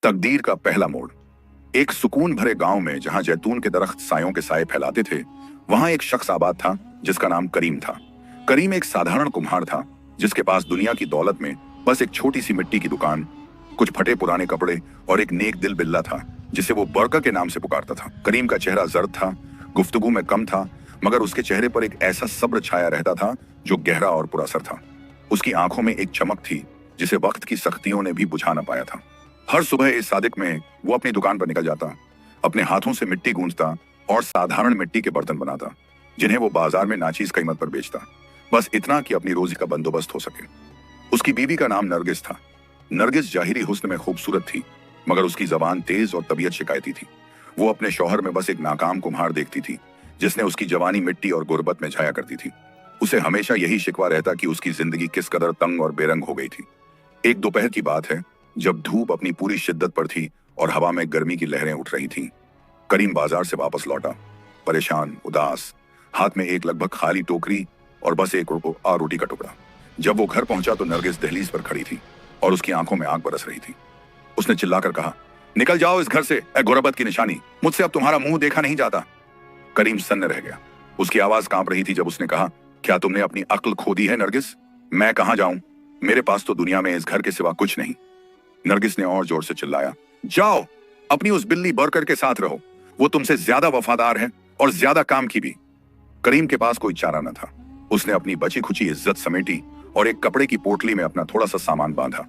तकदीर का पहला मोड़। एक सुकून भरे गांव में जहां जैतून के दरख्त सायों के साए फैलाते थे, वहां एक शख्स आबाद था जिसका नाम करीम था। करीम एक साधारण कुम्हार था जिसके पास दुनिया की दौलत में बस एक छोटी सी मिट्टी की दुकान, कुछ फटे पुराने कपड़े और एक नेक दिल बिल्ला था जिसे वो बरका के नाम से पुकारता था। करीम का चेहरा जर्द था, गुफ्तगू में कम था, मगर उसके चेहरे पर एक ऐसा सब्र छाया रहता था जो गहरा और पुरअसर था। उसकी आंखों में एक चमक थी जिसे वक्त की सख्तियों ने भी बुझा न पाया था। हर सुबह इस सादिक में वो अपनी दुकान पर निकल जाता, अपने हाथों से मिट्टी गूंजता और साधारण मिट्टी के बर्तन बनाता जिन्हें वो बाजार में नाचीज कीमत पर बेचता, बस इतना कि अपनी रोजी का बंदोबस्त हो सके। उसकी बीवी का नाम नरगिस था। नरगिस जाहिरी हुस्न में खूबसूरत थी, मगर उसकी जबान तेज और तबीयत शिकायती थी। वो अपने शौहर में बस एक नाकाम कुम्हार देखती थी जिसने उसकी जवानी मिट्टी और गुर्बत में छाया करती थी। उसे हमेशा यही शिकवा रहता कि उसकी जिंदगी किस कदर तंग और बेरंग हो गई थी। एक दोपहर की बात है जब धूप अपनी पूरी शिद्दत पर थी और हवा में गर्मी की लहरें उठ रही थीं। करीम बाजार से वापस लौटा, परेशान, उदास, हाथ में एक लगभग खाली टोकरी और बस एक रोटी का टुकड़ा। जब वो घर पहुंचा तो नरगिस दहलीज पर खड़ी थी और उसकी आंखों में आग बरस रही थी। उसने चिल्लाकर कहा, निकल जाओ इस घर से, ए गुर्बत की निशानी, मुझसे अब तुम्हारा मुंह देखा नहीं जाता। करीम सन्न रह गया। उसकी आवाज कांप रही थी जब उसने कहा, क्या तुमने अपनी अक्ल खो दी है नरगिस? मैं कहां जाऊं? मेरे पास तो दुनिया में इस घर के सिवा कुछ नहीं। नरगिस ने और जोर से चिल्लाया, जाओ, अपनी उस बिल्ली बरकर के साथ रहो, वो तुमसे ज्यादा वफादार है और ज्यादा काम की भी। करीम के पास कोई चारा न था। उसने अपनी बची खुची इज्जत समेटी और एक कपड़े की पोटली में अपना थोड़ा सा सामान बांधा।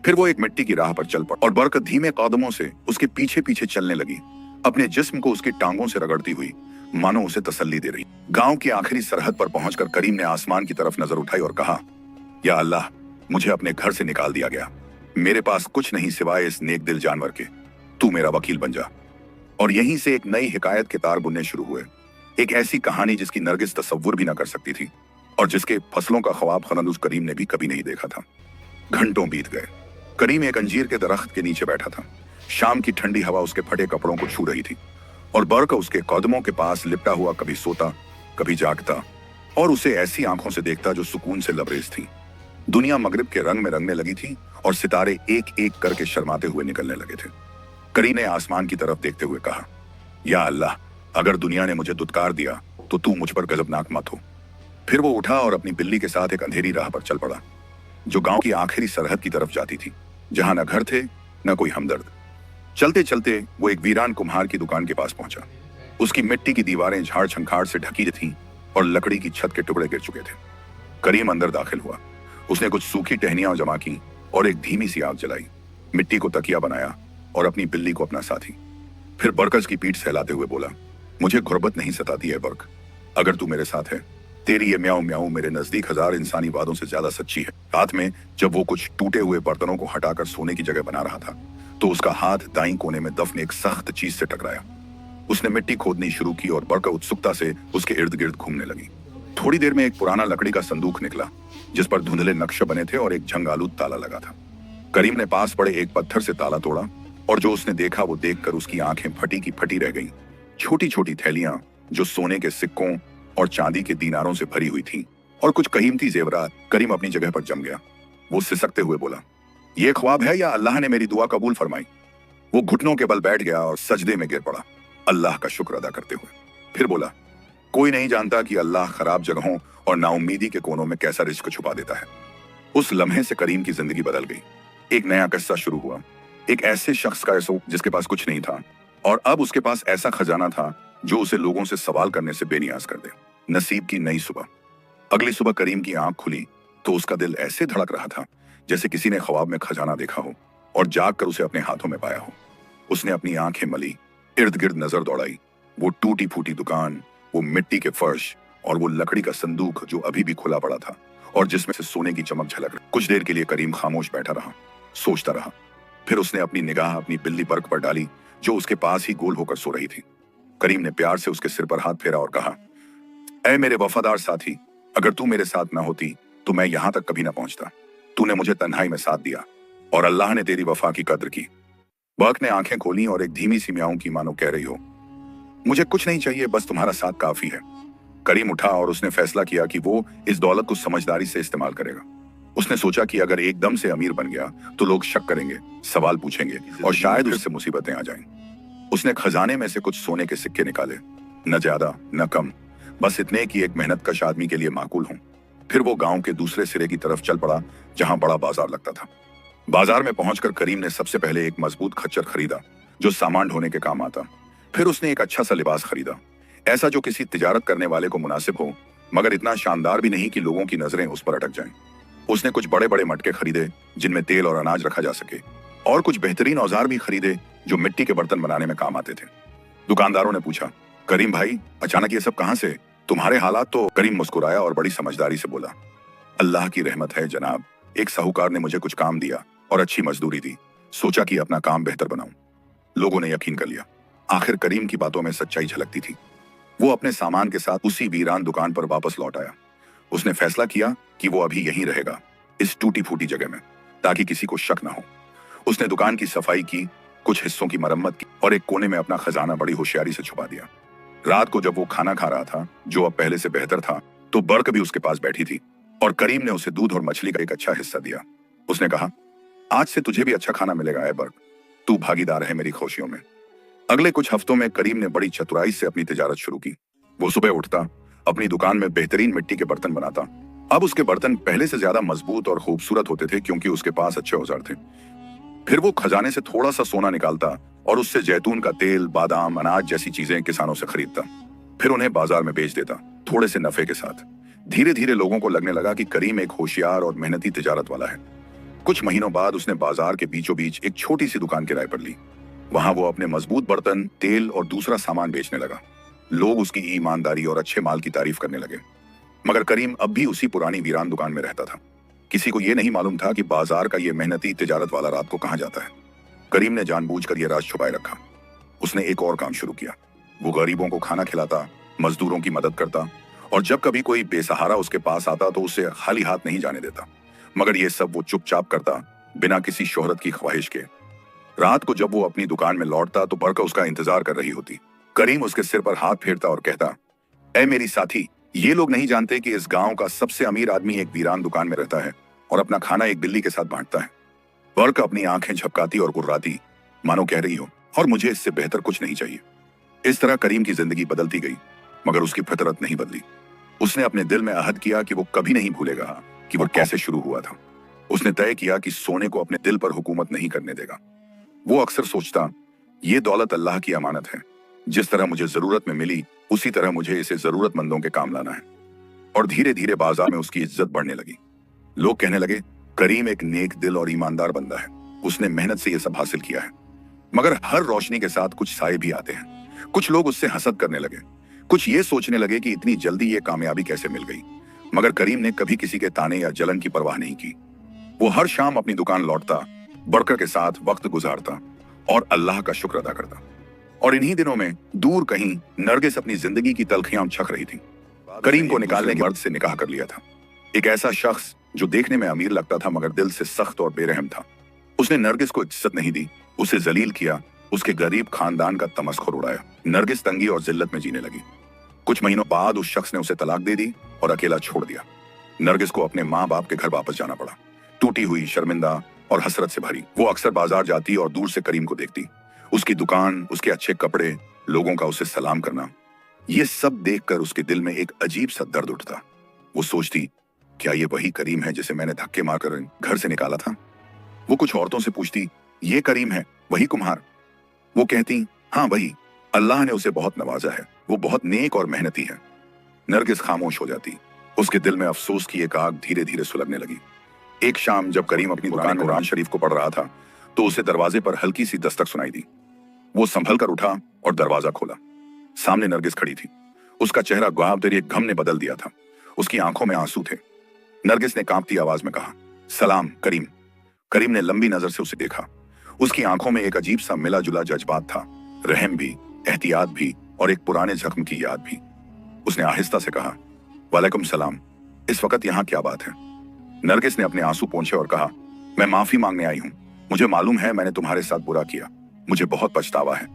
फिर वो एक मिट्टी की राह पर चल पड़ा और बरकत धीमे कदमों से उसके पीछे पीछे चलने लगी, अपने जिस्म को उसकी टांगों से रगड़ती हुई, मानो उसे तसल्ली दे रही। गांव की आखिरी सरहद पर पहुंचकर करीम ने आसमान की तरफ नजर उठाई और कहा, या अल्लाह, मुझे अपने घर से निकाल दिया गया। मेरे पास कुछ नहीं सिवाय इस नेक दिल जानवर के। तू मेरा वकील बन जा। और यहीं से एक नई हिकायत के तार बुनने शुरू हुए। एक ऐसी कहानी जिसकी नरगिस तसव्वुर भी न कर सकती थी और जिसके फसलों का ख्वाब खनन उस करीम ने भी कभी नहीं देखा था। घंटों बीत गए। करीम एक अंजीर के दरख्त के नीचे बैठा था। शाम की ठंडी हवा उसके फटे कपड़ों को छू रही थी और बरक उसके कदमों के पास लिपटा हुआ कभी सोता, कभी जागता और उसे ऐसी आंखों से देखता जो सुकून से लबरेज थी। दुनिया मगरिब के रंग में रंगने लगी थी और सितारे एक एक करके शर्माते हुए निकलने लगे थे। करीम ने आसमान की तरफ देखते हुए कहा, या अल्लाह, अगर दुनिया ने मुझे दुत्कार दिया तो तू मुझ पर गजबनाक मत हो। फिर वो उठा और अपनी बिल्ली के साथ एक अंधेरी राह पर चल पड़ा जो गांव की आखिरी सरहद की तरफ जाती थी, जहां न घर थे न कोई हमदर्द। चलते चलते वो एक वीरान कुम्हार की दुकान के पास पहुंचा। उसकी मिट्टी की दीवारें झाड़ झंखाड़ से ढकी थीं और लकड़ी की छत के टुकड़े गिर चुके थे। करीम अंदर दाखिल हुआ। उसने कुछ सूखी टहनियां जमा की और एक धीमी सी आग जलाई, मिट्टी को तकिया बनाया और अपनी बिल्ली को अपना साथी। फिर बरकस की पीठ सहलाते हुए बोला, मुझे गुर्बत नहीं सताती है बर्क, अगर तू मेरे साथ है। तेरी ये म्याऊं म्याऊं मेरे नजदीक हजार इंसानी वादों से ज्यादा सच्ची है। रात में जब वो कुछ टूटे हुए बर्तनों को हटाकर सोने की जगह बना रहा था तो उसका हाथ दाईं कोने में दफन एक सख्त चीज से टकराया। उसने मिट्टी खोदनी शुरू की और बरकत उत्सुकता से उसके इर्द गिर्द घूमने लगी। थोड़ी देर में एक पुराना लकड़ी का संदूक निकला जिस पर धुंधले नक्शे बने थे और एक झंगालूद ताला लगा था। करीम ने पास पड़े एक पत्थर से ताला तोड़ा और जो उसने देखा वो देखकर उसकी आंखें फटी की फटी रह गईं। छोटी छोटी थैलियां जो सोने के सिक्कों और चांदी के दीनारों से भरी हुई थीं और कुछ कीमती जेवरात। करीम अपनी जगह पर जम गया। वो सिसकते हुए बोला, ये ख्वाब है या अल्लाह ने मेरी दुआ कबूल फरमाई? वो घुटनों के बल बैठ गया और सजदे में गिर पड़ा, अल्लाह का शुक्र अदा करते हुए। फिर बोला, कोई नहीं जानता कि अल्लाह खराब जगहों और नाउम्मीदी के कोनों में कैसा रिस्क छुपा देता है। उस लम्हे से करीम की जिंदगी बदल गई। एक नया किस्सा शुरू हुआ। एक ऐसे शख्स का जिसके पास कुछ नहीं था और अब उसके पास ऐसा खजाना था जो उसे लोगों से सवाल करने से बेनियाज कर दे। नसीब की नई सुबह। अगली सुबह करीम की आंख खुली तो उसका दिल ऐसे धड़क रहा था जैसे किसी ने ख्वाब में खजाना देखा हो और जाग कर उसे अपने हाथों में पाया हो। उसने अपनी आंखें मली, इर्द गिर्द नजर दौड़ाई। वो टूटी फूटी दुकान, वो मिट्टी के फर्श और वो लकड़ी का संदूक जो अभी भी खुला पड़ा था और जिसमें से सोने की चमक झलक रही। कुछ देर के लिए करीम खामोश बैठा रहा, सोचता रहा। फिर उसने अपनी निगाह अपनी बिल्ली बर्क पर डाली जो उसके पास ही गोल होकर सो रही थी। करीम ने प्यार से उसके सिर पर हाथ फेरा और कहा, ऐ मेरे वफादार साथी, अगर तू मेरे साथ ना होती तो मैं यहां तक कभी ना पहुंचता। तूने मुझे तन्हाई में साथ दिया और अल्लाह ने तेरी वफा की कद्र की। बर्क ने आंखें खोली और एक धीमी सी म्याऊं की मानो कह रही हो, मुझे कुछ नहीं चाहिए, बस तुम्हारा साथ काफी है। करीम उठा और उसने फैसला किया कि वो इस दौलत को समझदारी से इस्तेमाल करेगा। उसने सोचा कि अगर एकदम से अमीर बन गया तो लोग शक करेंगे, सवाल पूछेंगे और शायद उससे मुसीबतें आ जाएं। उसने खजाने में से कुछ सोने के सिक्के निकाले, न ज्यादा न कम, बस इतने कि एक मेहनतकश आदमी के लिए माकूल हों। फिर वो गांव के दूसरे सिरे की तरफ चल पड़ा जहां बड़ा बाजार लगता था। बाजार में पहुंचकर करीम ने सबसे पहले एक मजबूत खच्चर खरीदा जो सामान ढोने के काम आता। फिर उसने एक अच्छा सा लिबास खरीदा, ऐसा जो किसी तिजारत करने वाले को मुनासिब हो, मगर इतना शानदार भी नहीं कि लोगों की नजरें उस पर अटक जाएं। उसने कुछ बड़े बड़े मटके खरीदे जिनमें तेल और अनाज रखा जा सके, और कुछ बेहतरीन औजार भी खरीदे जो मिट्टी के बर्तन बनाने में काम आते थे। दुकानदारों ने पूछा, करीम भाई, अचानक ये सब कहां से? तुम्हारे हालात तो। करीम मुस्कुराया और बड़ी समझदारी से बोला, अल्लाह की रहमत है जनाब। एक साहूकार ने मुझे कुछ काम दिया और अच्छी मजदूरी दी, सोचा कि अपना काम बेहतर बनाऊं। लोगों ने यकीन कर लिया। आखिर करीम की बातों में सच्चाई झलकती थी। वो अपने सामान के साथ उसी वीरान दुकान पर वापस लौट आया। उसने फैसला किया कि वो अभी यहीं रहेगा, इस टूटी फूटी जगह में, ताकि किसी को शक ना हो। उसने दुकान की सफाई की, कुछ हिस्सों की मरम्मत की और एक कोने में अपना खजाना बड़ी होशियारी से छुपा दिया। रात को जब वो खाना खा रहा था, जो अब पहले से बेहतर था, तो बर्क भी उसके पास बैठी थी और करीम ने उसे दूध और मछली का एक अच्छा हिस्सा दिया। उसने कहा, आज से तुझे भी अच्छा खाना मिलेगा है बर्क, तू भागीदार है मेरी खुशियों में। अगले कुछ हफ्तों में करीम ने बड़ी चतुराई से अपनी तिजारत शुरू की। वो सुबह उठता, अपनी दुकान में बेहतरीन मिट्टी के बर्तन बनाता। अब उसके बर्तन पहले से ज्यादा मजबूत और खूबसूरत होते थे क्योंकि उसके पास अच्छे औजार थे। फिर वो खजाने से थोड़ा सा सोना निकालता और उससे जैतून का तेल, बादाम, अनाज जैसी चीजें किसानों से खरीदता। फिर उन्हें बाजार में बेच देता, थोड़े से नफे के साथ। धीरे धीरे लोगों को लगने लगा कि करीम एक होशियार और मेहनती तिजारत वाला है। कुछ महीनों बाद उसने बाजार के बीचों बीच एक छोटी सी दुकान किराए पर ली। वहां वो अपने मजबूत बर्तन, तेल और दूसरा सामान बेचने लगा। लोग उसकी ईमानदारी और अच्छे माल की तारीफ करने लगे। मगर करीम अब भी उसी पुरानी वीरान दुकान में रहता था। किसी को यह नहीं मालूम था कि बाजार का ये मेहनती तिजारत वाला रात को कहां जाता है। करीम ने जानबूझकर यह राज छुपाए रखा। उसने एक और काम शुरू किया। वो गरीबों को खाना खिलाता, मजदूरों की मदद करता और जब कभी कोई बेसहारा उसके पास आता तो उसे खाली हाथ नहीं जाने देता। मगर यह सब वो चुपचाप करता, बिना किसी शोहरत की ख्वाहिश के। रात को जब वो अपनी दुकान में लौटता तो बरका उसका इंतजार कर रही होती। करीम उसके सिर पर हाथ फेरता और कहता, ऐ मेरी साथी, ये लोग नहीं जानते कि इस गांव का सबसे अमीर आदमी एक वीरान दुकान में रहता है और अपना खाना एक बिल्ली के साथ बांटता है। बरका अपनी आंखें झपकाती और गुर्राती, मानो कह रही हो, और मुझे इससे बेहतर कुछ नहीं चाहिए। इस तरह करीम की जिंदगी बदलती गई, मगर उसकी फितरत नहीं बदली। उसने अपने दिल में अहद किया कि वो कभी नहीं भूलेगा कि वो कैसे शुरू हुआ था। उसने तय किया कि सोने को अपने दिल पर हुकूमत नहीं करने देगा। वो अक्सर सोचता, ये दौलत अल्लाह की अमानत है, जिस तरह मुझे जरूरत में मिली उसी तरह मुझे इसे जरूरतमंदों के काम लाना है। और धीरे धीरे बाजार में उसकी इज्जत बढ़ने लगी। लोग कहने लगे, करीम एक नेक दिल और ईमानदार बंदा है, उसने मेहनत से यह सब हासिल किया है। मगर हर रोशनी के साथ कुछ साए भी आते हैं। कुछ लोग उससे हसद करने लगे, कुछ ये सोचने लगे कि इतनी जल्दी ये कामयाबी कैसे मिल गई। मगर करीम ने कभी किसी के ताने या जलन की परवाह नहीं की। वो हर शाम अपनी दुकान लौटता, बरकर के साथ वक्त गुजारता और अल्लाह का शुक्र अदा करता। और इन्हीं दिनों में दूर कहीं नरगिस अपनी जिंदगी की तलखियां छक रही थी। करीम को निकालने के मर्द से निकाह कर लिया था, एक ऐसा शख्स जो देखने में अमीर लगता था मगर दिल से सख्त और बेरहम था। उसने नरगिस को इज्जत नहीं दी, उसे जलील किया, उसके गरीब खानदान का तमस्खुर उड़ाया। नरगिस तंगी और जिल्लत में जीने लगी। कुछ महीनों बाद उस शख्स ने उसे तलाक दे दी और अकेला छोड़ दिया। नरगिस को अपने माँ बाप के घर वापस जाना पड़ा, टूटी हुई, शर्मिंदा और हसरत से भरी। वो अक्सर बाजार जाती और दूर से करीम को देखती, उसकी दुकान, उसके अच्छे कपड़े, लोगों का उसे सलाम करना। ये सब देखकर उसके दिल में एक अजीब सा दर्द उठता। वो सोचती, क्या ये वही करीम है जिसे मैंने धक्के मारकर घर से निकाला था? वो कुछ औरतों से पूछती, ये करीम है, वही कुम्हार? वो कहती, हाँ वही, अल्लाह ने उसे बहुत नवाजा है, वो बहुत नेक और मेहनती है। नरगिस खामोश हो जाती। उसके दिल में अफसोस की एक आग धीरे धीरे सुलगने लगी। एक शाम जब करीम अपनी दुकान में कुरान शरीफ को पढ़ रहा था तो उसे दरवाजे पर हल्की सी दस्तक सुनाई दी। वो संभल कर उठा और दरवाजा खोला। सामने नरगिस खड़ी थी। उसका चेहरा गुआबदरी गम ने बदल दिया था, उसकी आंखों में आंसू थे। नरगिस ने कांपती आवाज में कहा, सलाम करीम। करीम ने लंबी नजर से उसे देखा। उसकी आंखों में एक अजीब सा मिला जुला जज्बात था, रहम भी, एहतियात भी और एक पुराने जख्म की याद भी। उसने आहिस्ता से कहा, वालेकुम सलाम, इस वक्त यहाँ क्या बात है? नरगिस ने अपने आंसू पोंछे और कहा, मैं माफी मांगने आई हूँ। मुझे मालूम है मैंने तुम्हारे साथ बुरा किया, मुझे बहुत पछतावा है।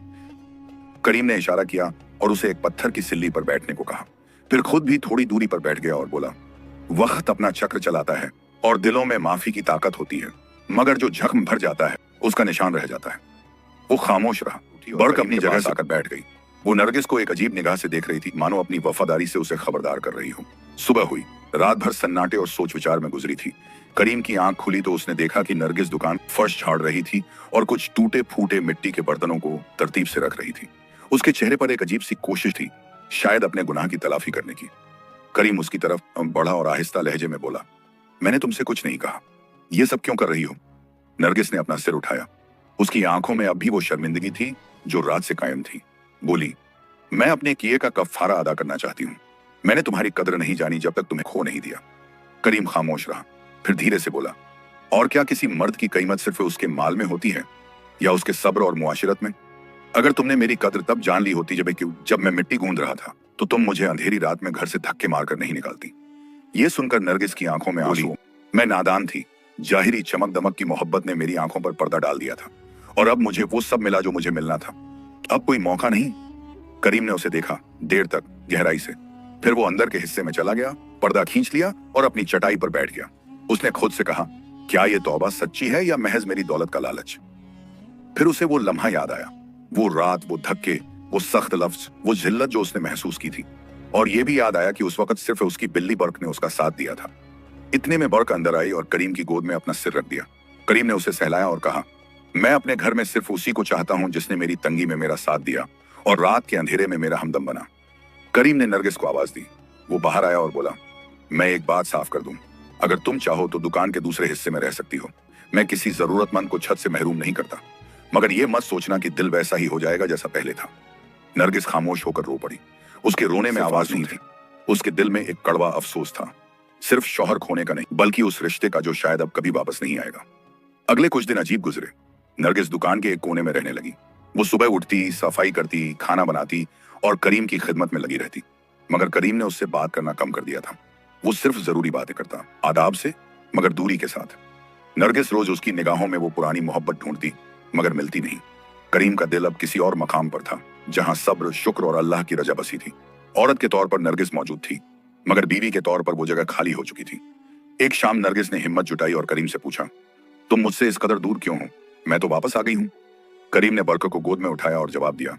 करीम ने इशारा किया और उसे एक पत्थर की सिल्ली पर बैठने को कहा। फिर खुद भी थोड़ी दूरी पर बैठ गया और बोला, वक्त अपना चक्र चलाता है और दिलों में माफी की ताकत होती है, मगर जो जख्म भर जाता है उसका निशान रह जाता है। वो खामोश रहा। बर्क अपनी जगह से आकर बैठ गई। वो नरगिस को एक अजीब निगाह से देख रही थी, मानो अपनी वफादारी से उसे खबरदार कर रही हो। सुबह हुई। रात भर सन्नाटे और सोच विचार में गुजरी थी। करीम की आंख खुली तो उसने देखा कि नरगिस दुकान फर्श झाड़ रही थी और कुछ टूटे फूटे मिट्टी के बर्तनों को तरतीब से रख रही थी। उसके चेहरे पर एक अजीब सी कोशिश थी, शायद अपने गुनाह की तलाफी करने की। करीम उसकी तरफ बढ़ा और आहिस्ता लहजे में बोला, मैंने तुमसे कुछ नहीं कहा, ये सब क्यों कर रही हो? नरगिस ने अपना सिर उठाया। उसकी आंखों में अब भी वो शर्मिंदगी थी जो रात से कायम थी। बोली, मैं अपने किए का कफारा अदा करना चाहती हूँ। मैंने तुम्हारी कदर नहीं जानी जब तक तुम्हें खो नहीं दिया। करीम खामोश रहा, फिर धीरे से बोला, और क्या किसी मर्द की कीमत सिर्फ उसके माल में होती है या उसके सब्र और मुआशिरत में? अगर तुमने मेरी कदर तब जान ली होती जब मैं मिट्टी गूंद रहा था, तो तुम मुझे अंधेरी रात में घर से धक्के मारकर नहीं निकालती। ये सुनकर नरगिस की आंखों में आंसू। मैं नादान थी। जाहिरी चमक दमक की मोहब्बत ने मेरी आंखों पर पर्दा डाल दिया था और अब मुझे वो सब मिला जो मुझे मिलना था। अब कोई मौका नहीं। करीम ने उसे देखा देर तक गहराई से, फिर वो अंदर के हिस्से में चला गया, पर्दा खींच लिया और अपनी चटाई पर बैठ गया। उसने खुद से कहा, क्या ये तौबा सच्ची है या महज मेरी दौलत का लालच? फिर उसे वो लम्हा याद आया, वो रात, वो धक्के, वो सख्त लफ्ज, वो जिल्लत जो उसने महसूस की थी। और ये भी याद आया कि उस वक्त सिर्फ उसकी बिल्ली बर्क ने उसका साथ दिया था। इतने में बर्क अंदर आई और करीम की गोद में अपना सिर रख दिया। करीम ने उसे सहलाया और कहा, मैं अपने घर में सिर्फ उसी को चाहता हूं जिसने मेरी तंगी में मेरा साथ दिया और रात के अंधेरे में मेरा हमदम बना। करीम ने नरगिस को आवाज दी। वो बाहर आया और बोला, मैं एक बात साफ कर दूं, अगर तुम चाहो तो दुकान के दूसरे हिस्से में रह सकती हो। मैं किसी जरूरतमंद को छत से महरूम नहीं करता, मगर यह मत सोचना कि दिल वैसा ही हो जाएगा जैसा पहले था। नरगिस खामोश होकर रो पड़ी। उसके रोने में आवाज नहीं थी, उसके दिल में एक कड़वा अफसोस था, सिर्फ शौहर खोने का नहीं, बल्कि उस रिश्ते का जो शायद अब कभी वापस नहीं आएगा। अगले कुछ दिन अजीब गुजरे। नरगिस दुकान के एक कोने में रहने लगी। वो सुबह उठती, सफाई करती, खाना बनाती और करीम की खिदमत में लगी रहती। मगर करीम ने उससे बात करना कम कर दिया था। वो सिर्फ जरूरी बातें करता, आदाब से, मगर दूरी के साथ। नरगिस रोज उसकी निगाहों में वो पुरानी मोहब्बत ढूंढती, मगर मिलती नहीं। करीम का दिल अब किसी और मकाम पर था, जहां सब्र, शुक्र और अल्लाह की रजा बसी थी। औरत के तौर पर नरगिस मौजूद थी, मगर बीवी के तौर पर वो जगह खाली हो चुकी थी। एक शाम नरगिस ने हिम्मत जुटाई और करीम से पूछा, तुम मुझसे इस कदर दूर क्यों हो? मैं तो वापस आ गई हूं। करीम ने बरकत को गोद में उठाया और जवाब दिया,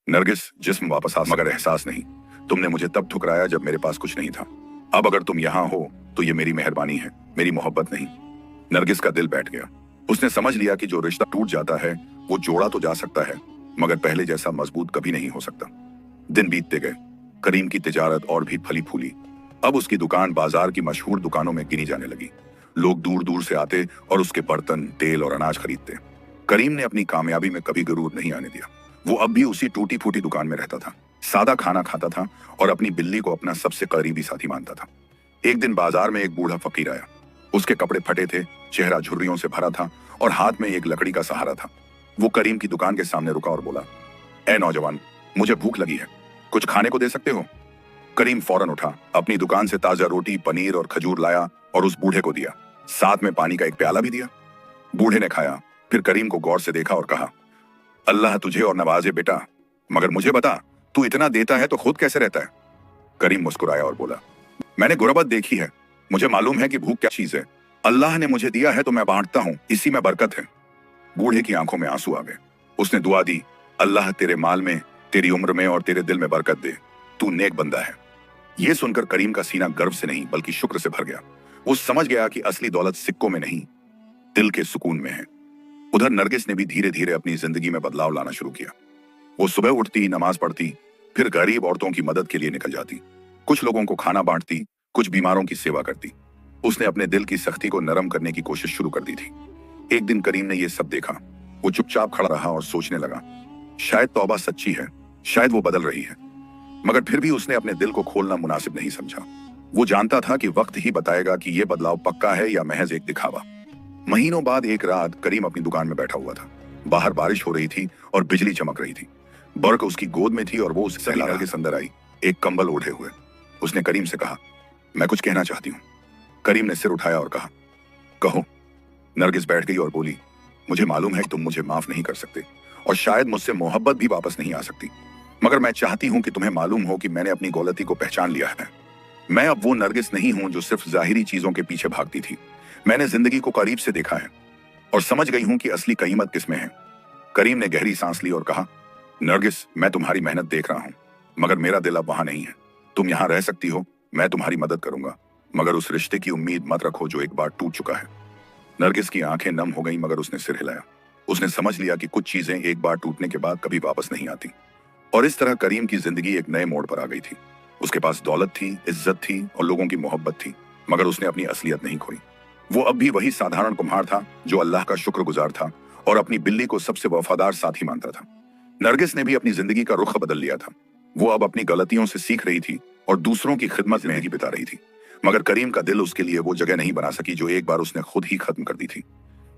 नरगिस, जिस्म वापस आ मगर एहसास नहीं। तुमने मुझे तब ठुकराया जब मेरे पास कुछ नहीं था। अब अगर तुम यहाँ हो तो ये मेरी मेहरबानी है, मेरी मोहब्बत नहीं। नरगिस का दिल बैठ गया। उसने समझ लिया कि जो रिश्ता टूट जाता है वो जोड़ा तो जा सकता है, मगर पहले जैसा मजबूत कभी नहीं हो सकता। दिन बीतते गए। करीम की तिजारत और भी फली फूली। अब उसकी दुकान बाजार की मशहूर दुकानों में गिनी जाने लगी। लोग दूर दूर से आते और उसके बर्तन, तेल और अनाज खरीदते। करीम ने अपनी कामयाबी में कभी गरूर नहीं आने दिया। वो अब भी उसी टूटी फूटी दुकान में रहता था, सादा खाना खाता था और अपनी बिल्ली को अपना सबसे करीबी साथी मानता था। एक दिन बाजार में एक बूढ़ा फकीर आया। उसके कपड़े फटे थे, चेहरा झुर्रियों से भरा था और हाथ में एक लकड़ी का सहारा था। वो करीम की दुकान के सामने रुका और बोला, ए नौजवान, मुझे भूख लगी है, कुछ खाने को दे सकते हो? करीम फौरन उठा, अपनी दुकान से ताजा रोटी, पनीर और खजूर लाया और उस बूढ़े को दिया। साथ में पानी का एक प्याला भी दिया। बूढ़े ने खाया, फिर करीम को गौर से देखा और कहा, अल्लाह तुझे और नवाजे बेटा, मगर मुझे बता, तू इतना देता है तो खुद कैसे रहता है? करीम मुस्कुराया और बोला, मैंने गुर्बत देखी है, मुझे मालूम है कि भूख क्या चीज है। अल्लाह ने मुझे दिया है तो मैं बांटता हूँ, इसी में बरकत है। बूढ़े की आंखों में आंसू आ गए। उसने दुआ दी, अल्लाह तेरे माल में, तेरी उम्र में और तेरे दिल में बरकत दे, तू नेक बंदा है। यह सुनकर करीम का सीना गर्व से नहीं बल्कि शुक्र से भर गया। वो समझ गया कि असली दौलत सिक्कों में नहीं, दिल के सुकून में है। उधर नरगिस ने भी धीरे धीरे अपनी जिंदगी में बदलाव लाना शुरू किया। वो सुबह उठती, नमाज पढ़ती, फिर गरीब औरतों की मदद के लिए निकल जाती। कुछ लोगों को खाना बांटती, कुछ बीमारों की सेवा करती। उसने अपने दिल की सख्ती को नरम करने की कोशिश शुरू कर दी थी। एक दिन करीम ने यह सब देखा। वो चुपचाप खड़ा रहा और सोचने लगा, शायद तौबा सच्ची है, शायद वो बदल रही है। मगर फिर भी उसने अपने दिल को खोलना मुनासिब नहीं समझा। वो जानता था कि वक्त ही बताएगा कि यह बदलाव पक्का है या महज एक दिखावा। महीनों बाद एक रात करीम अपनी दुकान में बैठा हुआ था। बाहर बारिश हो रही थी और बिजली चमक रही थी। बर्क उसकी गोद में थी और वो उससे सहला के अंदर आई, एक कंबल ओढ़े हुए। उसने करीम से कहा, मैं कुछ कहना चाहती हूँ। करीम ने सिर उठाया और कहा, कहो। नरगिस बैठ गई और बोली, मुझे मालूम है कि तुम मुझे माफ नहीं कर सकते और शायद मुझसे मोहब्बत भी वापस नहीं आ सकती, मगर मैं चाहती हूं कि तुम्हें मालूम हो कि मैंने अपनी गलती को पहचान लिया है। मैं अब वो नरगिस नहीं हूं जो सिर्फ जाहिरी चीजों के पीछे भागती थी। मैंने जिंदगी को करीब से देखा है और समझ गई हूं कि असली कीमत किसमें है। करीम ने गहरी सांस ली और कहा, नरगिस, मैं तुम्हारी मेहनत देख रहा हूं, मगर मेरा दिल अब वहां नहीं है। तुम यहां रह सकती हो, मैं तुम्हारी मदद करूंगा, मगर उस रिश्ते की उम्मीद मत रखो जो एक बार टूट चुका है। नरगिस की आंखें नम हो गईं, मगर उसने सिर हिलाया। उसने समझ लिया कि कुछ चीजें एक बार टूटने के बाद कभी वापस नहीं आती। और इस तरह करीम की जिंदगी एक नए मोड़ पर आ गई थी। उसके पास दौलत थी, इज्जत थी और लोगों की मोहब्बत थी, मगर उसने अपनी असलियत नहीं खोई। वो अब भी वही साधारण कुम्हार था जो अल्लाह का शुक्रगुजार था और अपनी बिल्ली को सबसे वफादार साथी मानता था। नरगिस ने भी अपनी जिंदगी का रुख बदल लिया था। वो अब अपनी गलतियों से सीख रही थी और दूसरों की खिदमत में ही बिता रही थी। मगर करीम का दिल उसके लिए वो जगह नहीं बना सकी जो एक बार उसने खुद ही खत्म कर दी थी।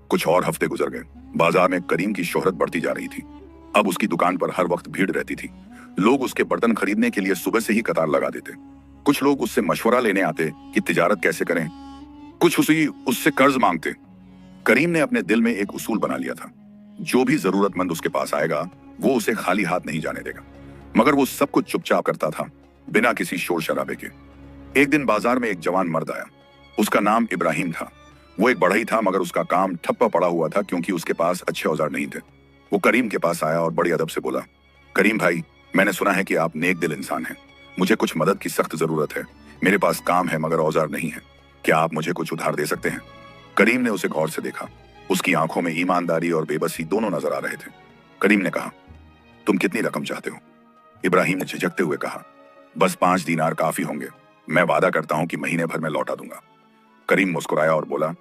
कुछ और हफ्ते गुजर गए। बाजार में करीम की शोहरत बढ़ती जा रही थी। अब उसकी दुकान पर हर वक्त भीड़ रहती थी। लोग उसके बर्तन खरीदने के लिए सुबह से ही कतार लगा देते। कुछ लोग उससे मशवरा लेने आते कि तिजारत कैसे करें, कुछ उससे कर्ज मांगते। करीम ने अपने दिल में एक उसूल बना लिया था, जो भी जरूरतमंद उसके पास आएगा वो उसे खाली हाथ नहीं जाने देगा। मगर वो सब कुछ चुपचाप करता था, बिना किसी शोर शराबे के। एक दिन बाजार में एक जवान मर्द आया। उसका नाम इब्राहिम था। वो एक बढ़ई था, मगर उसका काम ठप्पा पड़ा हुआ था क्योंकि उसके पास अच्छे औजार नहीं थे। वो करीम के पास आया और बड़ी अदब से बोला, करीम भाई, मैंने सुना है कि आप नेक दिल इंसान हैं। मुझे कुछ मदद की सख्त जरूरत है। मेरे पास काम है मगर औजार नहीं है। क्या आप मुझे कुछ उधार दे सकते हैं? करीम ने उसे गौर से देखा। उसकी आंखों में ईमानदारी और बेबसी दोनों नजर आ रहे थे। करीम ने कहा, तुम कितनी रकम चाहते हो? इब्राहिम ने झिझकते हुए कहा, बस 5 दीनार काफी होंगे। मैं वादा करता हूं कि महीने भर में लौटा दूंगा। करीम मुस्कुराया और बोला,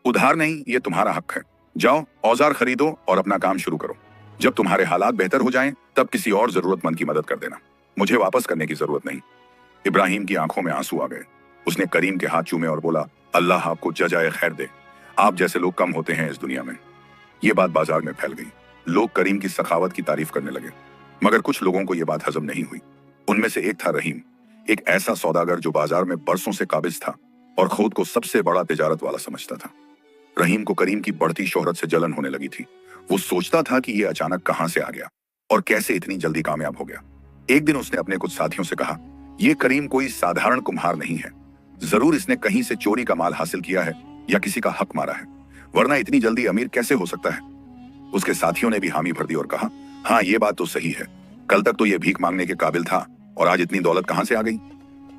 उधार नहीं, ये तुम्हारा हक है। जाओ, औजार खरीदो और अपना काम शुरू करो। जब तुम्हारे हालात बेहतर हो जाएं, तब किसी और जरूरतमंद की मदद कर देना। मुझे वापस करने की जरूरत नहीं। इब्राहिम की आंखों में आंसू आ गए। उसने करीम के हाथ चूमे और बोला, अल्लाह आपको जजाए खैर दे। आप जैसे लोग कम होते हैं इस दुनिया में। ये बात बाजार में फैल गई। लोग करीम की सखावत की तारीफ करने लगे, मगर कुछ लोगों को यह बात हजम नहीं हुई। उनमें से एक था रहीम, एक ऐसा सौदागर जो बाजार में बरसों से काबिज था और खुद को सबसे बड़ा तिजारत वाला समझता था। रहीम को करीम की बढ़ती शोहरत से जलन होने लगी थी। वो सोचता था कि ये अचानक कहां से आ गया और कैसे इतनी जल्दी कामयाब हो गया। एक दिन उसने अपने कुछ साथियों से कहा, ये करीम कोई साधारण कुम्हार नहीं है। जरूर इसने कहीं से चोरी का माल हासिल किया है या किसी का हक मारा है, वरना इतनी जल्दी अमीर कैसे हो सकता है? उसके साथियों ने भी हामी भर दी और कहा, हाँ, ये बात तो सही है। कल तक तो ये भीख मांगने के काबिल था और आज इतनी दौलत कहां से आ गई?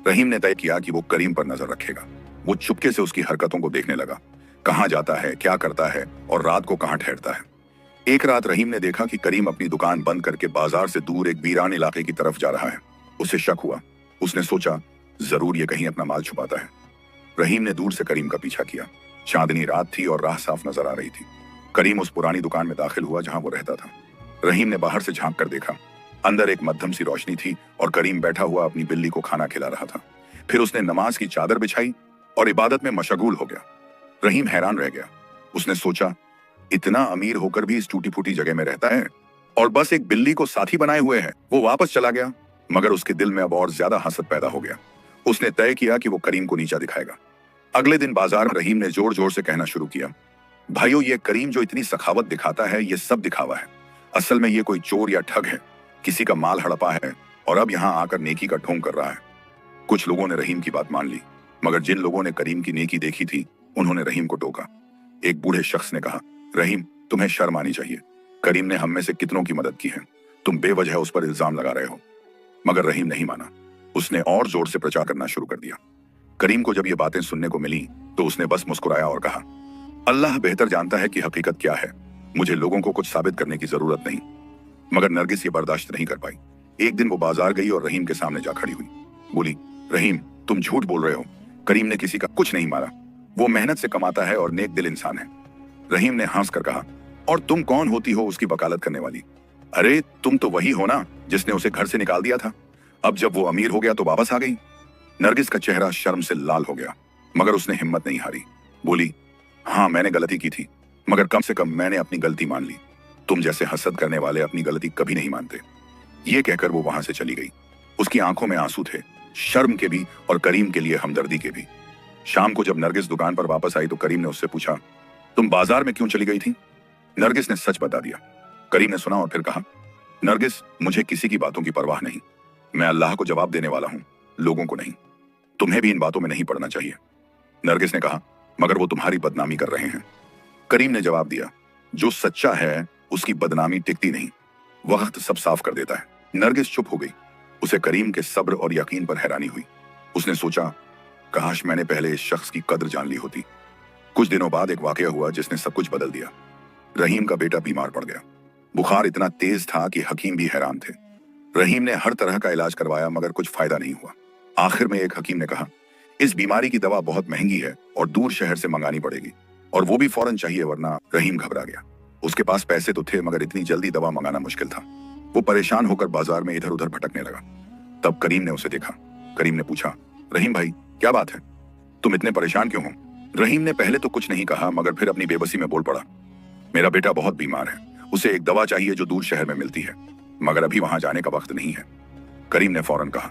रहीम ने तय किया कि वो करीम पर नजर रखेगा। वो चुपके से उसकी हरकतों को देखने लगा, कहां जाता है, क्या करता है और रात को कहां ठहरता है। एक रात रहीम ने देखा कि करीम अपनी दुकान बंद करके बाजार से दूर एक वीरान इलाके की तरफ जा रहा है। उसे शक हुआ। उसने सोचा, जरूर ये कहीं अपना माल छुपाता है। रहीम ने दूर से करीम का पीछा किया। चांदनी रात थी और राह साफ नजर आ रही थी। करीम उस पुरानी दुकान में दाखिल हुआ जहां वो रहता था। रहीम ने बाहर से झांक कर देखा। अंदर एक मध्यम सी रोशनी थी और करीम बैठा हुआ अपनी बिल्ली को खाना खिला रहा था। फिर उसने नमाज की चादर बिछाई और इबादत में मशगूल हो गया। रहीम हैरान रह गया। उसने सोचा, इतना अमीर होकर भी इस टूटी फूटी जगह में रहता है और बस एक बिल्ली को साथी बनाए हुए है। वो वापस चला गया, मगर उसके दिल में अब और ज्यादा हसद पैदा हो गया। उसने तय किया कि वो करीम को नीचा दिखाएगा। अगले दिन बाजार में रहीम ने जोर जोर से कहना शुरू किया, भाइयों, ये करीम जो इतनी सखावत दिखाता है, ये सब दिखावा है। असल में ये कोई चोर या ठग है, किसी का माल हड़पा है और अब यहाँ आकर नेकी का ढोंग कर रहा है। कुछ लोगों ने रहीम की बात मान ली, मगर जिन लोगों ने करीम की नेकी देखी थी, उन्होंने रहीम को टोका। एक बूढ़े शख्स ने कहा, रहीम, तुम्हें शर्म आनी चाहिए। करीम ने हम में से कितनों की मदद की है, तुम बेवजह उस पर इल्जाम लगा रहे हो। मगर रहीम नहीं माना। उसने और जोर से प्रचार करना शुरू कर दिया। करीम को जब ये बातें सुनने को मिली तो उसने बस मुस्कुराया और कहा, अल्लाह बेहतर जानता है कि हकीकत क्या है। मुझे लोगों को कुछ साबित करने की जरूरत नहीं। मगर नरगिस ये बर्दाश्त नहीं कर पाई। एक दिन वो बाजार गई और रहीम के सामने जा खड़ी हुई। बोली, रहीम, तुम झूठ बोल रहे हो। करीम ने किसी का कुछ नहीं मारा। वो मेहनत से कमाता है और नेक दिल इंसान है। रहीम ने हंस कर कहा, और तुम कौन होती हो उसकी वकालत करने वाली? अरे, तुम तो वही हो ना जिसने उसे घर से निकाल दिया था। अब जब वो अमीर हो गया तो वापस आ गई। नरगिस का चेहरा शर्म से लाल हो गया, मगर उसने हिम्मत नहीं हारी। बोली, हाँ, मैंने गलती की थी, मगर कम से कम मैंने अपनी गलती मान ली। तुम जैसे हसद करने वाले अपनी गलती कभी नहीं मानते। ये कहकर वो वहां से चली गई। उसकी आंखों में आंसू थे, शर्म के भी और करीम के लिए हमदर्दी के भी। शाम को जब नरगिस दुकान पर वापस आई तो करीम ने उससे पूछा, तुम बाजार में क्यों चली गई थी? नरगिस ने सच बता दिया। करीम ने सुना और फिर कहा, नरगिस, मुझे किसी की बातों की परवाह नहीं। मैं अल्लाह को जवाब देने वाला हूं, लोगों को नहीं। तुम्हें भी इन बातों में नहीं पड़ना चाहिए। नरगिस ने कहा, मगर वो तुम्हारी बदनामी कर रहे हैं। करीम ने जवाब दिया, जो सच्चा है उसकी बदनामी टिकती नहीं, वक्त सब साफ कर देता है। नरगिस चुप हो गई। उसे करीम के सब्र और यकीन पर हैरानी हुई। उसने सोचा, काश मैंने पहले इस शख्स की कद्र जान ली होती। कुछ दिनों बाद एक वाकया हुआ जिसने सब कुछ बदल दिया। रहीम का बेटा बीमार पड़ गया। बुखार इतना तेज था कि हकीम भी हैरान थे। रहीम ने हर तरह का इलाज करवाया मगर कुछ फायदा नहीं हुआ। आखिर में एक हकीम ने कहा, इस बीमारी की दवा बहुत महंगी है और दूर शहर से मंगानी पड़ेगी, और वो भी फौरन चाहिए, वरना। रहीम घबरा गया। उसके पास पैसे तो थे मगर इतनी जल्दी दवा मंगाना मुश्किल था। वो परेशान होकर बाजार में इधर उधर भटकने लगा। तब करीम ने उसे देखा। करीम ने पूछा, रहीम भाई, क्या बात है, तुम इतने परेशान क्यों हो? रहीम ने पहले तो कुछ नहीं कहा मगर फिर अपनी बेबसी में बोल पड़ा, मेरा बेटा बहुत बीमार है, उसे एक दवा चाहिए जो दूर शहर में मिलती है, मगर अभी वहां जाने का वक्त नहीं है। करीम ने फौरन कहा,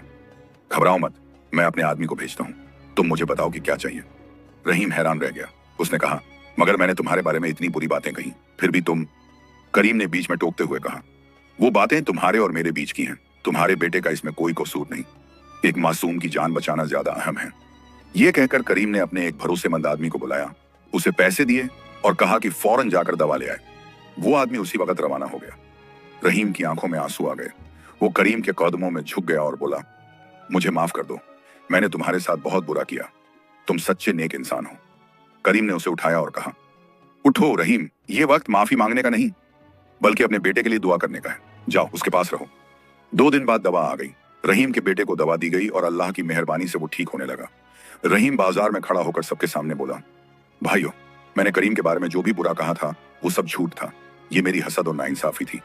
घबराओ मत, मैं अपने आदमी को भेजता हूँ, तुम मुझे बताओ कि क्या चाहिए। रहीम हैरान रह गया। उसने कहा, मगर मैंने तुम्हारे बारे में इतनी बुरी बातें कही, फिर भी तुम। करीम ने बीच में टोकते हुए कहा, वो बातें तुम्हारे और मेरे बीच की हैं, तुम्हारे बेटे का इसमें कोई कसूर नहीं। एक मासूम की जान बचाना ज्यादा अहम है। यह कहकर करीम ने अपने एक भरोसेमंद आदमी को बुलाया, उसे पैसे दिए और कहा कि फौरन जाकर दवा ले आए। वो आदमी उसी वक्त रवाना हो गया। रहीम की आंखों में आंसू आ गए। वो करीम के कदमों में झुक गया और बोला, मुझे माफ कर दो, मैंने तुम्हारे साथ बहुत बुरा किया, तुम सच्चे नेक इंसान हो। करीम ने उसे उठाया और कहा, उठो रहीम, ये वक्त माफी मांगने का नहीं बल्कि अपने बेटे के लिए दुआ करने का है, जाओ उसके पास रहो। 2 दिन बाद दवा आ गई। रहीम के बेटे को दवा दी गई और अल्लाह की मेहरबानी से वो ठीक होने लगा। रहीम बाजार में खड़ा होकर सबके सामने बोला, भाइयों, मैंने करीम के बारे में जो भी बुरा कहा था वो सब झूठ था, ये मेरी हसद और नाइंसाफी थी।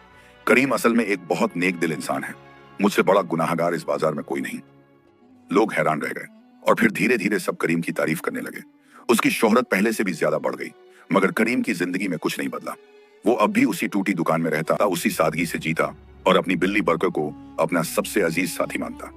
करीम असल में एक बहुत नेक दिल इंसान है, मुझसे बड़ा गुनाहगार इस बाजार में कोई नहीं। लोग हैरान रह गए और फिर धीरे धीरे सब करीम की तारीफ करने लगे। उसकी शोहरत पहले से भी ज्यादा बढ़ गई, मगर करीम की जिंदगी में कुछ नहीं बदला। वो अब भी उसी टूटी दुकान में रहता, उसी सादगी से जीता और अपनी बिल्ली बरकर को अपना सबसे अजीज साथी मानता।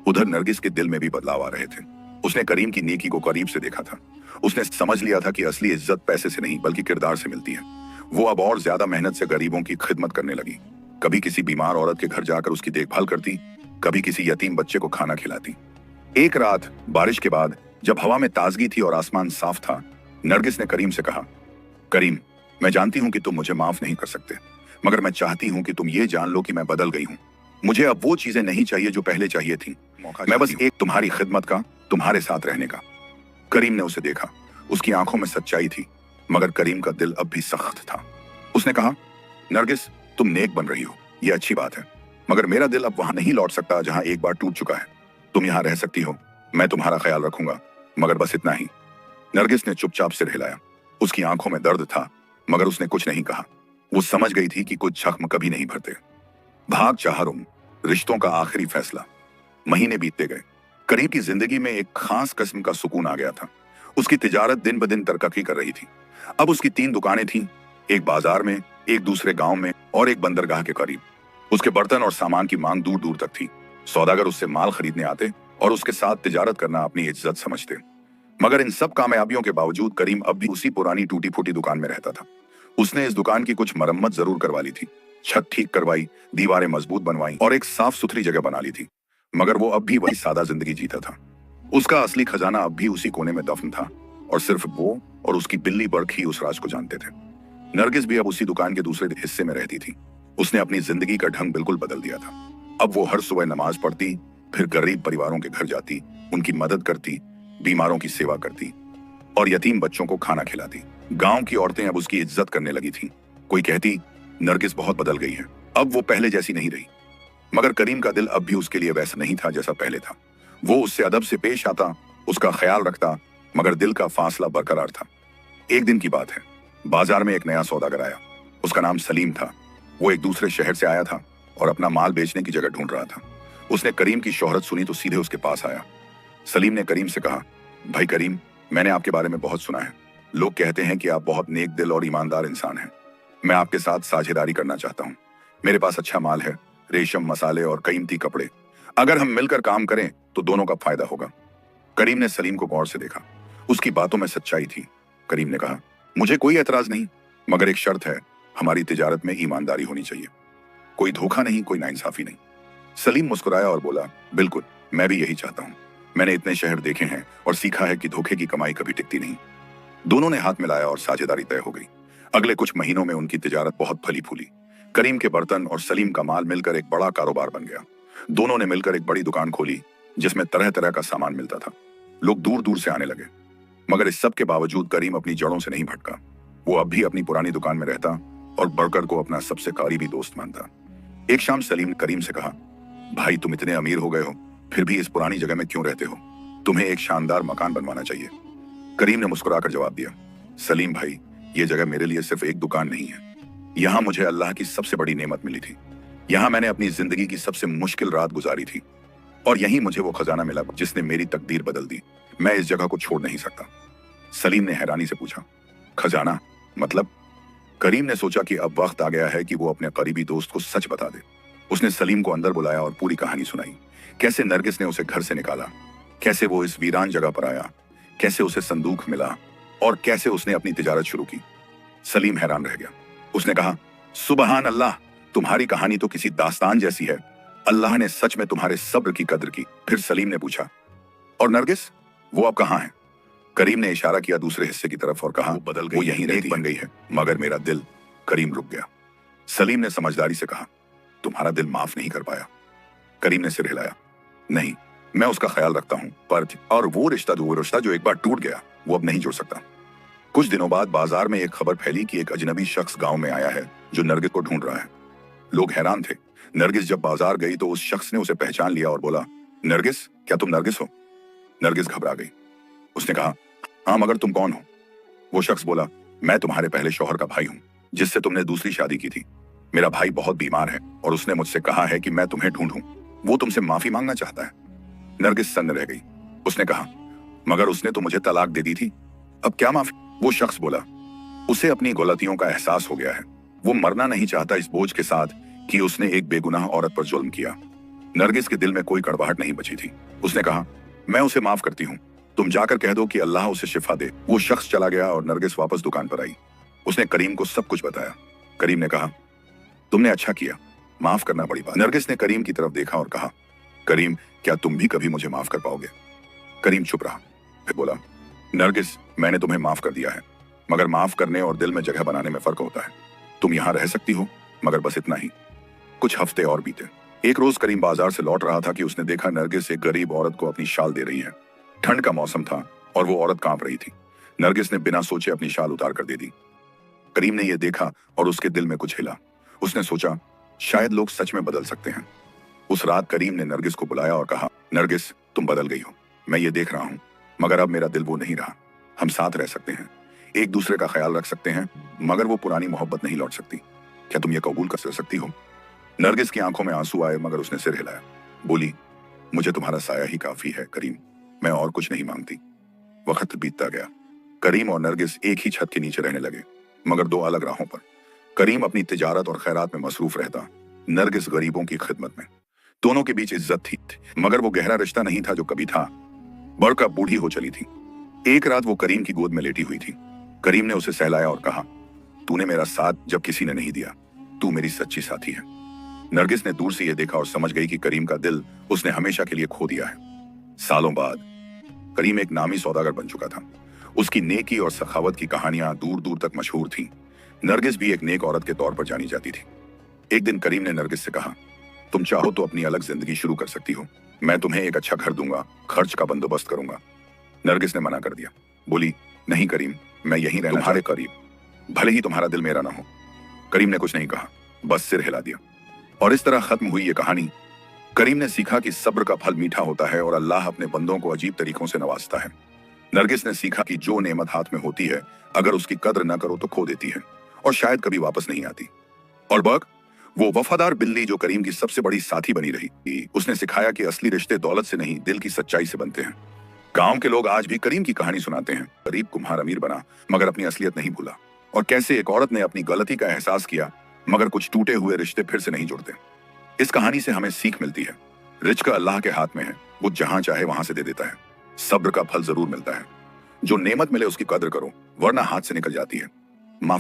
उधर नरगिस के दिल में भी बदलाव आ रहे थे। उसने करीम की नेकी को करीब से देखा था। उसने समझ लिया था कि असली इज्जत पैसे से नहीं बल्कि किरदार से मिलती है। वो अब और ज्यादा मेहनत से गरीबों की खिदमत करने लगी। कभी किसी बीमार औरत के घर जाकर उसकी देखभाल करती, कभी किसी यतीम बच्चे को खाना खिलाती। एक रात बारिश के बाद जब हवा में ताजगी थी और आसमान साफ था, नरगिस ने करीम से कहा, करीम, मैं जानती हूं कि तुम मुझे माफ नहीं कर सकते, मगर मैं चाहती हूं कि तुम ये जान लो कि मैं बदल गई हूं। मुझे अब वो चीजें नहीं चाहिए जो पहले चाहिए थी। मैं बस एक तुम्हारी खिदमत का, तुम्हारे साथ रहने का। करीम ने उसे देखा। उसकी आंखों में सच्चाई थी, मगर करीम का दिल अब भी सख्त था। उसने कहा, नरगिस, तुम नेक बन रही हो, ये अच्छी बात है, मगर मेरा दिल अब वहां नहीं लौट सकता जहां एक बार टूट चुका है। तुम यहां रह सकती हो, मैं तुम्हारा ख्याल रखूंगा, मगर बस इतना ही। नरगिस ने चुपचाप सिर हिलाया। उसकी आंखों में दर्द था, मगर उसने कुछ नहीं कहा। वो समझ गई थी कि कुछ जख्म कभी नहीं भरते। भाग चाहरुम, रिश्तों का आखिरी फैसला। महीने बीतते गए। करीम की जिंदगी में एक खास किस्म का सुकून आ गया था। उसकी तिजारत दिन ब दिन तरक्की कर रही थी। अब उसकी 3 दुकानें थीं, एक बाजार में, एक दूसरे गांव में और एक बंदरगाह के करीब। उसके बर्तन और सामान की मांग दूर दूर तक थी। सौदागर उससे माल खरीदने आते और उसके साथ तिजारत करना अपनी इज्जत समझते। मगर इन सब कामयाबियों के बावजूद करीम अब भी उसी पुरानी टूटी फूटी दुकान में रहता था। उसने इस दुकान की कुछ मरम्मत जरूर करवा ली थी, छत ठीक करवाई, दीवारें मजबूत बनवाई और एक साफ सुथरी जगह बना ली थी, मगर वो अब भी वही सादा जिंदगी जीता था। उसका असली खजाना अब भी उसी कोने में दफन था और सिर्फ वो और उसकी बिल्ली बर्क ही उस राज को जानते थे। नरगिस भी अब उसी दुकान के दूसरे हिस्से में रहती थी। उसने अपनी जिंदगी का ढंग बिल्कुल बदल दिया था। अब वो हर सुबह नमाज पढ़ती, फिर गरीब परिवारों के घर जाती, उनकी मदद करती, बीमारों की सेवा करती और यतीम बच्चों को खाना खिलाती। गांव की औरतें अब उसकी इज्जत करने लगी थीं। कोई कहती, नरगिस बहुत बदल गई है, अब वो पहले जैसी नहीं रही। मगर करीम का दिल अब भी उसके लिए वैसा नहीं था जैसा पहले था। वो उससे अदब से पेश आता, उसका ख्याल रखता, मगर दिल का फासला बरकरार था। एक दिन की बात है, बाजार में एक नया सौदागर आया। उसका नाम सलीम था। वो एक दूसरे शहर से आया था और अपना माल बेचने की जगह ढूंढ रहा था। उसने करीम की शोहरत सुनी तो सीधे उसके पास आया। सलीम ने करीम से कहा, भाई करीम, मैंने आपके बारे में बहुत सुना है। लोग कहते हैं कि आप बहुत नेक दिल और ईमानदार इंसान हैं। मैं आपके साथ साझेदारी करना चाहता हूँ। मेरे पास अच्छा माल है, रेशम, मसाले और कीमती कपड़े। अगर हम मिलकर काम करें तो दोनों का फायदा होगा। करीम ने सलीम को गौर से देखा। उसकी बातों में सच्चाई थी। करीम ने कहा, मुझे कोई एतराज नहीं, मगर एक शर्त है, हमारी तिजारत में ईमानदारी होनी चाहिए। कोई धोखा नहीं, कोई नाइंसाफी नहीं। सलीम मुस्कुराया और बोला, बिल्कुल, मैं भी यही चाहता हूँ। मैंने इतने शहर देखे हैं और सीखा है कि धोखे की कमाई कभी टिकती नहीं। दोनों ने हाथ मिलाया और साझेदारी तय हो गई। अगले कुछ महीनों में उनकी तिजारत बहुत फली फूली। करीम के बर्तन और सलीम का माल मिलकर एक बड़ा कारोबार बन गया। दोनों ने मिलकर एक बड़ी दुकान खोली जिसमें तरह तरह का सामान मिलता था। लोग दूर दूर से आने लगे, मगर इस सब के बावजूद करीम अपनी जड़ों से नहीं भटका। वो अब भी अपनी पुरानी दुकान में रहता और बरकर को अपना सबसे करीबी दोस्त मानता। एक शाम सलीम ने करीम से कहा, भाई तुम इतने अमीर हो गए हो, फिर भी इस पुरानी जगह में क्यों रहते हो? तुम्हें एक शानदार मकान बनवाना चाहिए। करीम ने मुस्कुराकर जवाब दिया, सलीम भाई, ये जगह मेरे लिए सिर्फ एक दुकान नहीं है। यहाँ मुझे अल्लाह की सबसे बड़ी नेमत मिली थी। यहाँ मैंने अपनी जिंदगी की सबसे मुश्किल रात गुजारी थी और यहीं मुझे वो खजाना मिला जिसने मेरी तकदीर बदल दी। मैं इस जगह को छोड़ नहीं सकता। सलीम ने हैरानी से पूछा, खजाना मतलब? करीम ने सोचा कि अब वक्त आ गया है कि वो अपने करीबी दोस्त को सच बता दे। उसने सलीम को अंदर बुलाया और पूरी कहानी सुनाई। कैसे नरगिस ने उसे घर से निकाला, कैसे वो इस वीरान जगह पर आया, कैसे उसे संदूक मिला और कैसे उसने अपनी तिजारत शुरू की। सलीम हैरान रह गया। उसने कहा, सुबहान अल्लाह, तुम्हारी कहानी तो किसी दास्तान जैसी है। अल्लाह ने सच में तुम्हारे सब्र की कदर की। फिर सलीम ने पूछा, और नरगिस, वो अब कहाँ है? करीम ने इशारा किया दूसरे हिस्से की तरफ और कहा, वो बदल गई, वो यहीं रहती बन गई है। मगर मेरा दिल। करीम रुक गया। सलीम ने समझदारी से कहा, तुम्हारा दिल माफ नहीं कर पाया? करीम ने सिर हिलाया, नहीं, मैं उसका ख्याल रखता हूं, पर और वो रिश्ता जो एक बार टूट गया, वो अब नहीं जुड़ सकता। कुछ दिनों बाद बाजार में एक खबर फैली कि एक अजनबी शख्स गांव में आया है जो नरगिस को ढूंढ रहा है। लोग हैरान थे। नरगिस जब बाजार गई तो उस शख्स ने उसे पहचान लिया और बोला, नरगिस, क्या तुम नरगिस हो? नरगिस घबरा गई। उसने कहा, हाँ, मगर तुम कौन हो? वो शख्स बोला, मैं तुम्हारे पहले शौहर का भाई हूं, जिससे तुमने दूसरी शादी की थी। मेरा भाई बहुत बीमार है और उसने मुझसे कहा है कि मैं तुम्हें ढूंढूं। वो तुमसे माफी मांगना चाहता है। नरगिस सन्न रह गई। उसने कहा, मगर उसने तो मुझे तलाक दे दी थी, अब क्या माफी? वो शख्स बोला, उसे अपनी गलतियों का एहसास हो गया है। वो मरना नहीं चाहता इस बोझ के साथ कि उसने एक बेगुनाह औरत पर जुल्म किया। नरगिस के दिल में कोई कड़वाहट नहीं बची थी। उसने कहा, मैं उसे माफ करती हूँ, तुम जाकर कह दो कि अल्लाह उसे शिफा दे। वो शख्स चला गया और नरगिस वापस दुकान पर आई। उसने करीम को सब कुछ बताया। करीम ने कहा, तुमने अच्छा किया, माफ करना बड़ी बात। नरगिस ने करीम की तरफ देखा और कहा, करीम, क्या तुम भी कभी मुझे माफ कर पाओगे? करीम चुप रहा। फिर बोला, नरगिस, मैंने तुम्हें माफ कर दिया है, मगर माफ करने और दिल में जगह बनाने में फर्क होता है। तुम यहाँ रह सकती हो, मगर बस इतना ही। कुछ हफ्ते और बीते। एक रोज करीम बाजार से लौट रहा था कि उसने देखा नरगिस एक गरीब औरत को अपनी शाल दे रही है। ठंड का मौसम था और वो औरत कांप रही थी। नरगिस ने बिना सोचे अपनी शाल उतार कर दे दी। करीम ने यह देखा और उसके दिल में कुछ हिला। उसने सोचा, शायद लोग सच में बदल सकते हैं। उस रात करीम ने नरगिस को बुलाया और कहा, नरगिस, तुम बदल गई हो, मैं ये देख रहा हूं, मगर अब मेरा दिल वो नहीं रहा। हम साथ रह सकते हैं, एक दूसरे का ख्याल रख सकते हैं, मगर वो पुरानी मोहब्बत नहीं लौट सकती। क्या तुम ये कबूल कर सकती हो? नरगिस की आंखों में आंसू आए, मगर उसने सिर हिलाया। बोली, मुझे तुम्हारा साया ही काफी है करीम, मैं और कुछ नहीं मांगती। वक्त बीतता गया। करीम और नरगिस एक ही छत के नीचे रहने लगे, मगर दो अलग राहों पर। करीम अपनी तिजारत और खैरात में मसरूफ रहता, नरगिस गरीबों की खिदमत में। दोनों के बीच इज्जत थी, मगर वो गहरा रिश्ता नहीं था जो कभी था। बरका बूढ़ी हो चली थी। एक रात वो करीम की गोद में लेटी हुई थी। करीम ने उसे सहलाया और कहा, तूने मेरा साथ जब किसी ने नहीं दिया, तू मेरी सच्ची साथी है। नरगिस ने दूर से यह देखा और समझ गई कि करीम का दिल उसने हमेशा के लिए खो दिया है। सालों बाद करीम एक नामी सौदागर बन चुका था। उसकी नेकी और सखावत की कहानियां दूर दूर तक मशहूर थीं। नरगिस भी एक नेक औरत के तौर पर जानी जाती थी। एक दिन करीम ने नरगिस से कहा, तुम चाहो तो अपनी अलग जिंदगी शुरू कर सकती हो, मैं तुम्हें एक अच्छा घर दूंगा, खर्च का बंदोबस्त करूंगा। नरगिस ने मना कर दिया। बोली, नहीं करीम, मैं यहीं रहना तुम्हारे करीब, भले ही तुम्हारा दिल मेरा ना हो। करीम ने कुछ नहीं कहा, बस सिर हिला दिया। और इस तरह खत्म हुई ये कहानी। करीम ने सीखा कि सब्र का फल मीठा होता है और अल्लाह अपने बंदों को अजीब तरीकों से नवाजता है। नरगिस ने सीखा कि जो नेमत हाथ में होती है, अगर उसकी कद्र न करो तो खो देती है और शायद कभी वापस नहीं आती। और बग, वो वफादार बिल्ली जो करीम की सबसे बड़ी साथी बनी रही, उसने सिखाया कि असली रिश्ते दौलत से नहीं, दिल की सच्चाई से बनते हैं। गांव के लोग आज भी करीम की कहानी सुनाते हैं। गरीब कुम्हार अमीर बना, मगर अपनी असलियत नहीं भूला। और कैसे एक औरत ने अपनी गलती का एहसास किया, मगर कुछ टूटे हुए रिश्ते फिर से नहीं जुड़ते। इस कहानी से हमें सीख मिलती है, रिज्क अल्लाह के हाथ में है, वो जहां चाहे वहां से दे देता है। सब्र का फल जरूर मिलता है। जो नेमत मिले उसकी कद्र करो, वरना हाथ से निकल जाती है। माफी